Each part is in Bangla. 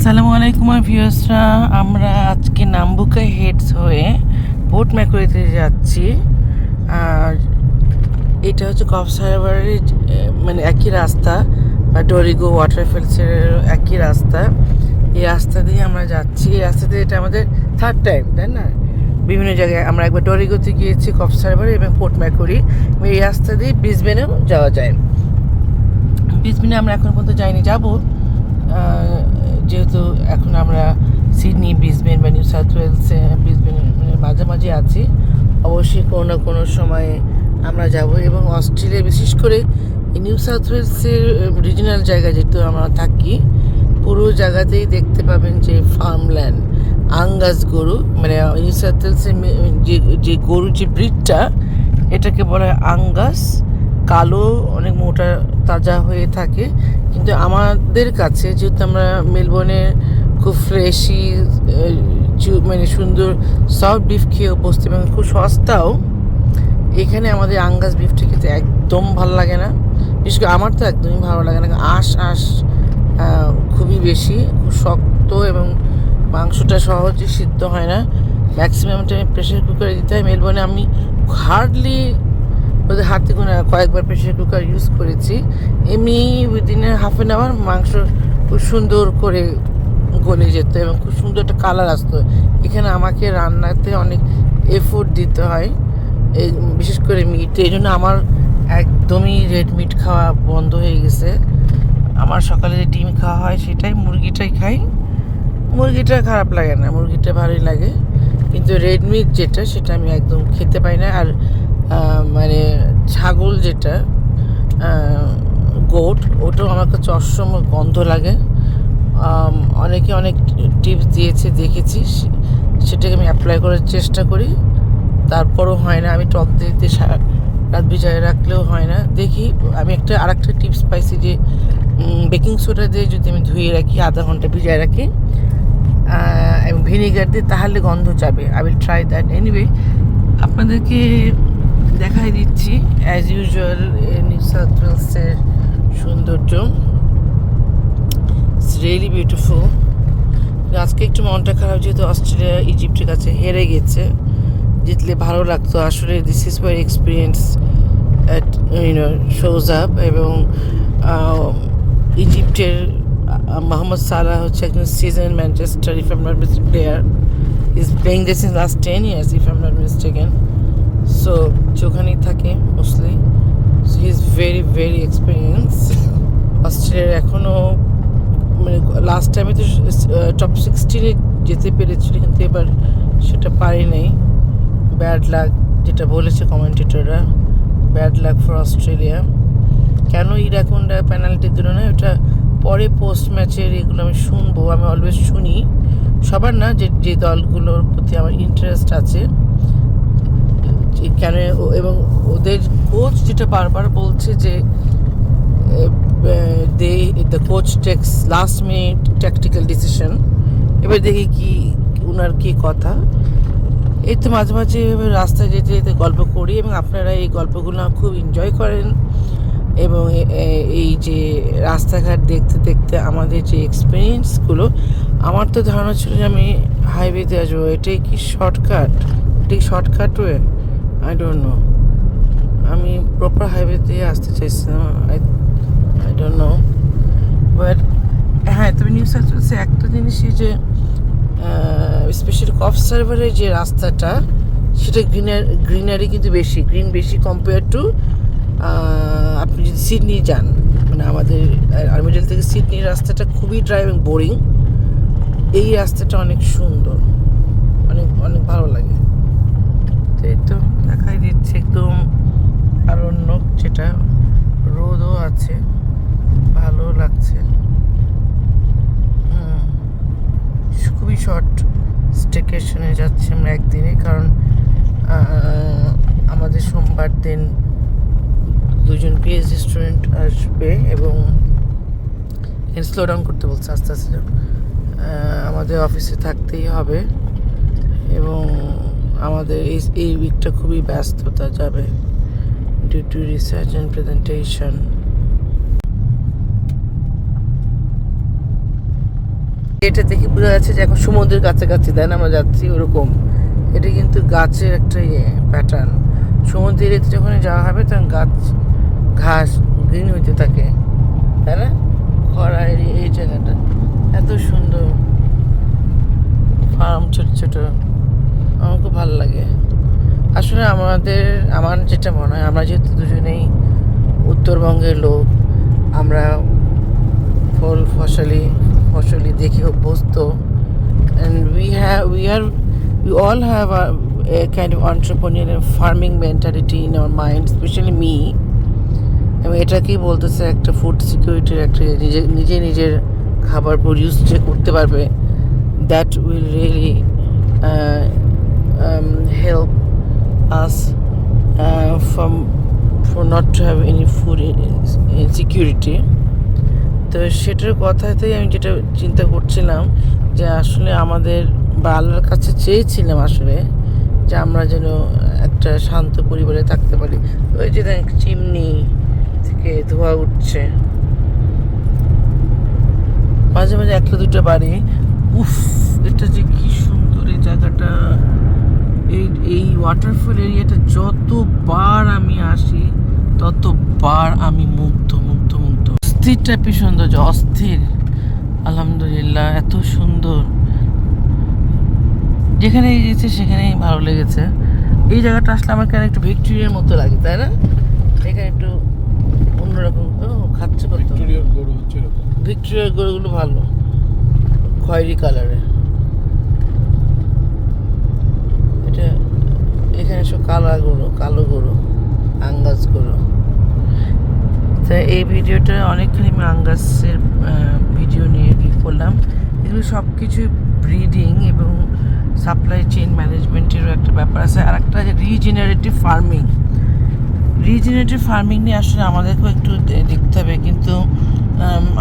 আসসালামু আলাইকুম ভিউয়ার্সরা, আমরা আজকে নাম্বুকা হেডস হয়ে পোর্ট ম্যাকুরিতে যাচ্ছি। আর এটা হচ্ছে কক্সবাজারের মানে একই রাস্তা, বা ডরিগো ওয়াটারফলসের একই রাস্তা। এই রাস্তা দিয়ে আমরা যাচ্ছি। এই রাস্তা দিয়ে এটা আমাদের থার্ড টাইম, তাই না? বিভিন্ন জায়গায় আমরা একবার ডরিগোতে গিয়েছি, কক্সবাজার এবং পোর্ট ম্যাকুরি। এই রাস্তা দিয়ে ব্রিসবেনেও যাওয়া যায়। ব্রিসবেনে আমরা এখন পর্যন্ত যাইনি, যাবো যেহেতু এখন আমরা সিডনি, ব্রিসবেন বা নিউ সাউথ ওয়েলসে ব্রিসবেনের মাঝামাঝি আছি। অবশ্যই কোনো না কোনো সময়ে আমরা যাব। এবং অস্ট্রেলিয়া, বিশেষ করে নিউ সাউথ ওয়েলসের রিজিনাল জায়গা যেহেতু আমরা থাকি, পুরো জায়গাতেই দেখতে পাবেন যে ফার্মল্যান্ড, আঙ্গাস গরু, মানে নিউ সাউথ ওয়েলসের যে গরু যে ব্রিডটা, এটাকে বলা হয় আঙ্গাস। কালো, অনেক মোটা তাজা হয়ে থাকে। কিন্তু আমাদের কাছে যেহেতু আমরা মেলবোর্নে খুব ফ্রেশি মানে সুন্দর সফট বিফ খেয়ে অভ্যস্ত এবং খুব সস্তাও, এখানে আমাদের আঙ্গাস বিফটা খেতে একদম ভালো লাগে না। বিশেষ করে আমার তো একদমই ভালো লাগে না। আঁশ খুবই বেশি, খুব শক্ত এবং মাংসটা সহজে সিদ্ধ হয় না। ম্যাক্সিমাম টাইমে প্রেশার কুকারে দিতে হয়। মেলবোর্নে আমি হার্ডলি ওদের হাত থেকে কয়েকবার প্রেশার কুকার ইউজ করেছি। এমনি উইদিন হাফ অ্যান আওয়ার মাংস খুব সুন্দর করে গলে যেত এবং খুব সুন্দর একটা কালার আসতো। এখানে আমাকে রান্নাতে অনেক এফোর্ট দিতে হয়, বিশেষ করে মিট। এই জন্য আমার একদমই রেড মিট খাওয়া বন্ধ হয়ে গেছে। আমার সকালে যে ডিম খাওয়া হয় সেটাই, মুরগিটাই খাই। মুরগিটা খারাপ লাগে না, মুরগিটা ভালোই লাগে, কিন্তু রেড মিট যেটা, সেটা আমি একদম খেতে পাই না। আর মানে ছাগল যেটা, গোট, ওটাও আমার কাছে অসম্ভব গন্ধ লাগে। অনেকে অনেক টিপস দিয়েছে, দেখেছি, সেটাকে আমি অ্যাপ্লাই করার চেষ্টা করি, তারপরও হয় না। আমি টক দিতে রাত ভিজায় রাখলেও হয় না। দেখি, আমি আরেকটা টিপস পাইছি যে বেকিং সোডা দিয়ে যদি আমি ধুয়ে রাখি, আধা ঘন্টা ভিজায় রাখি এবং ভিনেগার দিয়ে, তাহলে গন্ধ যাবে। I will try that. Anyway, আপনাদেরকে দেখাই দিচ্ছি অ্যাজ ইউজুয়াল নিউ সাউথ ওয়েলসের সৌন্দর্য। It's really beautiful. আজকে একটু মনটা খারাপ, যেহেতু অস্ট্রেলিয়া ইজিপ্টের কাছে হেরে গেছে। জিতলে ভালো লাগতো আসলে। This is where experience shows up. এবং ইজিপ্টের মোহাম্মদ সালাহ হচ্ছে একজন season Manchester, if I am not mistaken player, is playing this in last 10 years, if I am not mistaken. So ওখানেই থাকে mostly. So he is very very experience. অস্ট্রেলিয়ার এখনও মানে লাস্ট টাইমে তো টপ 16-এ যেতে পেরেছিল, কিন্তু এবার সেটা পারি নাই। ব্যাড লাক, যেটা বলেছে কমেন্টেটররা, ব্যাড লাক ফর অস্ট্রেলিয়া। কেন ইরাকুন্ডা পেনাল্টি দিল না, ওটা পরে পোস্ট ম্যাচের এগুলো আমি শুনবো। আমি অলওয়েজ শুনি, সবার না, যে দলগুলোর প্রতি আমার ইন্টারেস্ট আছে কেন। এবং ওদের কোচ যেটা বারবার বলছে যে the coach takes last minute tactical decision. এবার দেখি কি ওনার কি কথা। এই তো মাঝে মাঝে রাস্তায় যেতে যেতে গল্প করি, এবং আপনারা এই গল্পগুলো খুব এনজয় করেন। এবং এই যে রাস্তাঘাট দেখতে দেখতে আমাদের যে এক্সপিরিয়েন্সগুলো, আমার তো ধারণা ছিল যে আমি হাইওয়েতে আসবো। এটাই কি শর্টকাট? এটাই shortcut way? I don't know. আমি প্রপার হাইওয়ে দিয়ে আসতে চাইছিলাম। আই ডোন্ট নো, বাট হ্যাঁ, তবে নিউ সাউথ ওয়েলসে একটা জিনিসই যে স্পেশালি কক্সবাজারের যে রাস্তাটা, সেটা গ্রিনারি কিন্তু বেশি, গ্রিন বেশি কম্পেয়ার টু আপনি যদি সিডনি যান। মানে আমাদের আর্মিডেল থেকে সিডনির রাস্তাটা খুবই ড্রাই এবং বোরিং। এই রাস্তাটা অনেক সুন্দর, অনেক অনেক ভালো লাগে। তো এই তো দেখাই দিচ্ছে একদম আরণ্যক, যেটা রোদও আছে, ভালো লাগছে। খুবই শর্ট স্টেকেশনে যাচ্ছি আমরা একদিনে, কারণ আমাদের সোমবার দিন দুজন পিএইচডি স্টুডেন্ট আসবে এবং স্লো ডাউন করতে বলছে, আস্তে আস্তে আমাদের অফিসে থাকতেই হবে। এবং আমাদের এই উইকটা খুবই ব্যস্ততা যাবে, due to research and presentation. এটা দেখে বোঝা যাচ্ছে যে এখন সমুদ্রের কাছাকাছি, তাই না? আমরা যাচ্ছি ওরকম। এটা কিন্তু গাছের একটা প্যাটার্ন। সমুদ্রের এরিয়াতে যখন যাওয়া হবে তখন ঘাস গ্রিন হইতে থাকে, তাই না? খরা এই জায়গাটা এত সুন্দর, ফার্ম ছোট ছোট, আমার খুব ভালো লাগে। আসলে আমার যেটা মনে হয়, আমরা যেহেতু দুজনেই উত্তরবঙ্গের লোক, আমরা ফসলি দেখে অভ্যস্ত, and we all have a kind of entrepreneurial farming mentality in our mind, especially me. এবং এটাকেই বলতেছে একটা ফুড সিকিউরিটির একটা নিজের খাবার প্রডিউস যে করতে পারবে, that will really help us for not to have any food insecurity. তো সেটার কথাতেই আমি যেটা চিন্তা করছিলাম যে আসলে আমাদের বা আল্লাহর কাছে চেয়েছিলাম আসলে যে আমরা যেন একটা শান্ত পরিবারে থাকতে পারি। ওই যে দেখ চিমনি থেকে ধোঁয়া উঠছে, মাঝে মাঝে একটা দুটো বাড়ি। উফ, এটা যে কি সুন্দর এই জায়গাটা। এই ওয়াটারফল এরিয়াটা যতবার আমি আসি ততবার আমি মুগ্ধ। অস্থির টাইপের সৌন্দর্য, অস্থির। আলহামদুলিল্লাহ, এত সুন্দর। যেখানেই গেছে সেখানেই ভালো লেগেছে। এই জায়গাটা আসলে আমার কেন একটু ভিক্টোরিয়ার মতো লাগে, তাই না? এখানে একটু অন্যরকম। খাচ্ছে কত ভিক্টোরিয়ার গরুগুলো ভালো, খয়েরি কালারের। এটা এখানে সব কালো গরু, আঙ্গাস গরু। তো এই ভিডিওটা অনেকখানি আমি আঙ্গাসের ভিডিও নিয়ে করলাম। এগুলো সব কিছু ব্রিডিং এবং সাপ্লাই চেইন ম্যানেজমেন্টেরও একটা ব্যাপার আছে। আর একটা রিজেনারেটিভ ফার্মিং নিয়ে আসলে আমাদেরকেও একটু দেখতে হবে। কিন্তু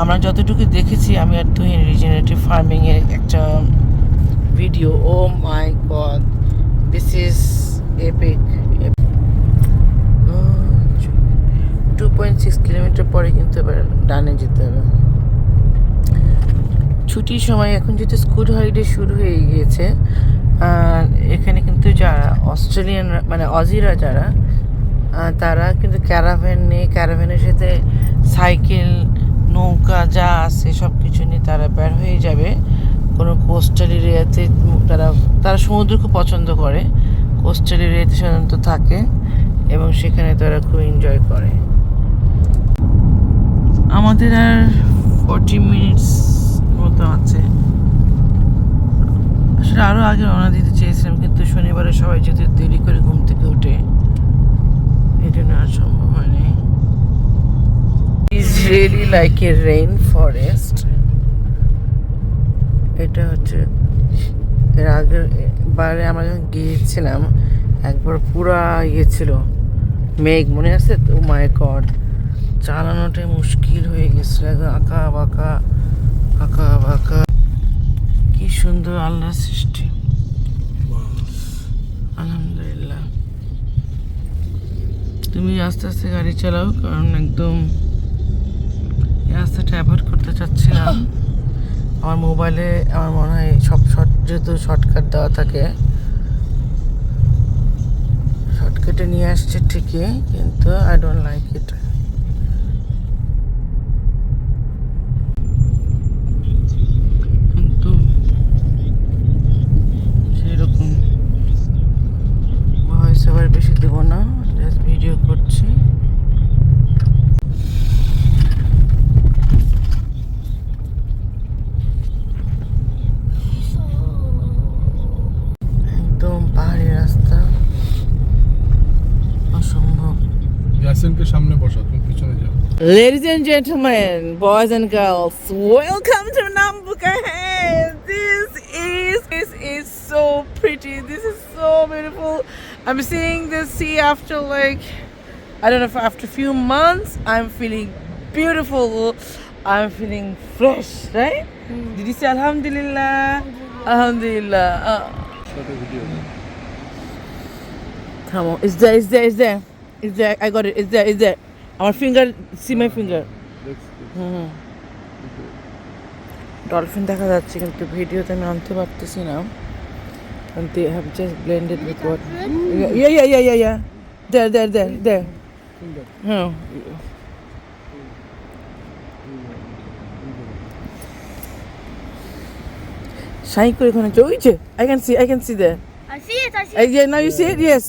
আমরা যতটুকু দেখেছি, আমি আর তুই রিজেনারেটিভ ফার্মিংয়ের একটা video, oh my god, this is epic. 2.6 kilometre পরে কিন্তু এবার ডানে যেতে হবে। ছুটির সময় এখন যেহেতু স্কুল হলিডে শুরু হয়ে গিয়েছে, এখানে কিন্তু যারা অস্ট্রেলিয়ান মানে অজিরা যারা, তারা কিন্তু ক্যারাভ্যানের সাথে সাইকেল, নৌকা যা আছে সব কিছু নিয়ে তারা বের হয়ে যাবে কোনো কোস্টাল এরিয়াতে। তারা সমুদ্র খুব পছন্দ করে, কোস্টাল এরিয়াতে সাধারণত থাকে এবং সেখানে তারা খুব এনজয় করে। আমাদের আর 40 মিনিটস মতো আছে। আসলে আরও আগে রওনা দিতে চেয়েছিলাম, কিন্তু শনিবারে সবাই যদি দেরি করে ঘুম থেকে উঠে, এই জন্য আর সম্ভব হয়নি। Is really like a rain forest. এটা হচ্ছে এর আগের বারে আমরা যখন গিয়েছিলাম একবার পুরা ছিল মেঘ, মনে আছে? ও মাই গড, চালানোটাই মুশকিল হয়ে গেছিল, একদম আঁকা বাঁকা। কি সুন্দর আল্লাহর সৃষ্টি, আলহামদুলিল্লাহ। তুমি আস্তে আস্তে গাড়ি চালাও, কারণ একদম এই রাস্তাটা অ্যাভয়েড করতে চাচ্ছিলাম। আমার মোবাইলে আমার মনে হয় সব যেহেতু শর্টকাট দেওয়া থাকে, শর্টকাটে নিয়ে আসছে ঠিকই, কিন্তু আই ডোন্ট লাইক ইট। কিন্তু সেরকম ভয়েস ওভার বেশি দেবো না, জাস্ট ভিডিও করছি। একদম পাহাড়ি রাস্তা, অসম্ভব। ইয়াসিনকে সামনে বসা, তুমি পিছনে যাও। Ladies and gentlemen, boys and girls, welcome to Nambucca. This is so pretty. This is so beautiful. I'm seeing the sea after I don't know, after a few months. I'm feeling beautiful. I'm feeling fresh, right? Did you say Alhamdulillah? Alhamdulillah. Come on, it's there. I got it. It's there. Our finger, see my finger. Dolphin দেখা যাচ্ছে কিন্তু ভিডিওতে আমি আনতে পারতেছি না and they have just blended with what yeah there হ্যাঁ শাই করে ওখানে ওই যে I can see there I see it. yeah now you see it yes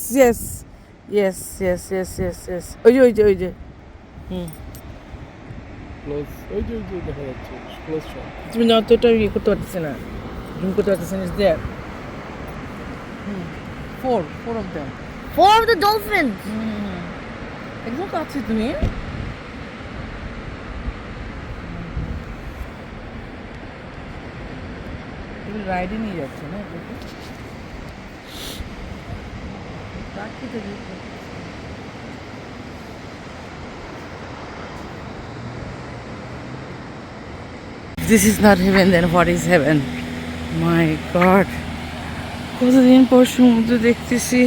ওই যে ক্লোজ ওই যে দেখা যাচ্ছে ক্লোজ শট তুমি যতটা ইয়ে করতে পারতেছি না জুম করতে পারতেছি না is there four of them 4 of the dolphins. একদম কাছে তুমি এগুলো রাইডে নিয়ে যাচ্ছে না এগুলোকে রাখি তো This is not heaven, then what is heaven? My God! কতদিন পর সমুদ্র দেখতেছি,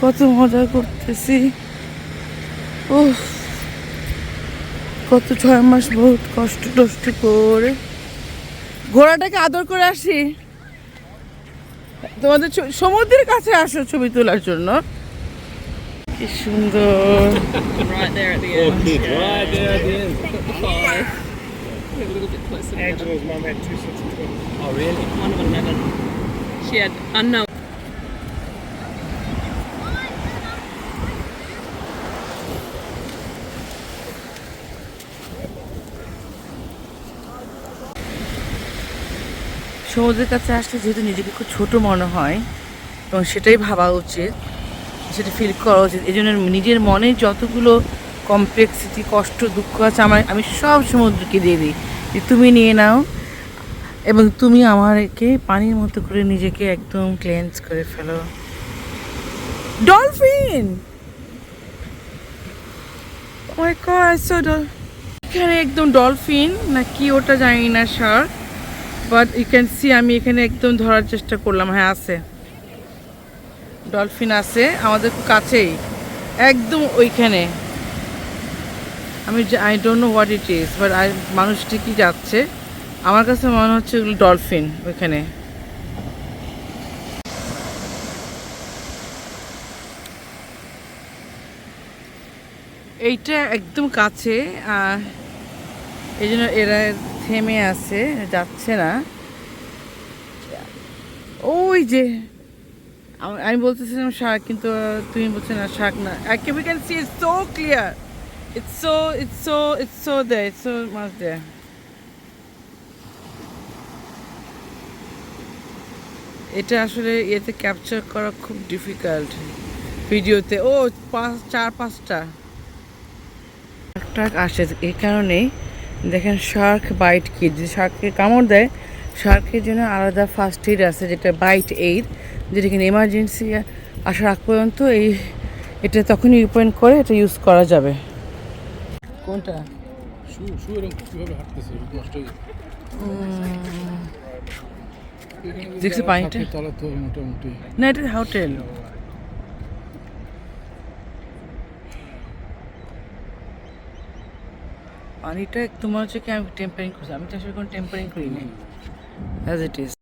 কত মজা করতেছি। ওহ, কত 6 মাস বহুত কষ্ট করে ঘোড়াটাকে আদর করে আসি। তোমাদের সমুদ্রের কাছে আসো ছবি তোলার জন্য। কি সুন্দর। Right there at the end. right there at the end. A little bit closer. Angela's mum had 2 sets of twins. Oh, really? One of 11. She had unknown. সমুদ্রের কাছে আসলে যেহেতু নিজেকে খুব ছোট মনে হয় এবং সেটাই ভাবা উচিত, সেটা ফিল করা উচিত। এই জন্য নিজের মনে যতগুলো কমপ্লেক্সিটি, কষ্ট, দুঃখ আছে আমি সব সমুদ্রকে দিয়ে দিই যে তুমি নিয়ে নাও এবং তুমি আমাকে পানির মতো করে নিজেকে একদম ক্লেন্স করে ফেলো। ডলফিন এখানে একদম ডলফিন না কি ওটা জানি না shark, but you can see আমি এখানে একদম ধরার চেষ্টা করলাম। হ্যাঁ আছে, ডলফিন আছে আমাদের খুব কাছেই, একদম ওইখানে। I don't know what it is, but মানুষটি কি যাচ্ছে, আমার কাছে মনে হচ্ছে ওগুলো ডলফিন ওইখানে। এইটা একদম কাছে, এই জন্য এরা থেমে আছে, যাচ্ছে না। ওই যে আমি বলতেছিলাম শার্ক, কিন্তু তুমি বলছো না শার্ক না। We can see it's so clear. It's so there. It's so much there. এটা আসলে এতে ক্যাপচার করা খুব ডিফিকাল্ট ভিডিওতে। ও 4-5টা শার্ক আসে, এই কারণেই দেখেন শার্ক বাইট কিট। যদি শার্ককে কামড় দেয়, শার্কের জন্য আলাদা ফার্স্ট এইড আছে, যেটা বাইট এইড, যেটা কিনা এমার্জেন্সি আসার আগ পর্যন্ত এটা তখনই ওপেন করে এটা ইউজ করা যাবে। কোনটা শু এরকম কিভাবে হাঁটতেছে নষ্ট হয়ে যাবে। দেখছি পানিটা তলা তো মোটামুটি না, এটা হোটেল। পানিটা তোমার হচ্ছে কি আমি টেম্পারিং করছি, আমি তো আসলে কোনো টেম্পারিং করিনি, অ্যাজ ইট ইজ।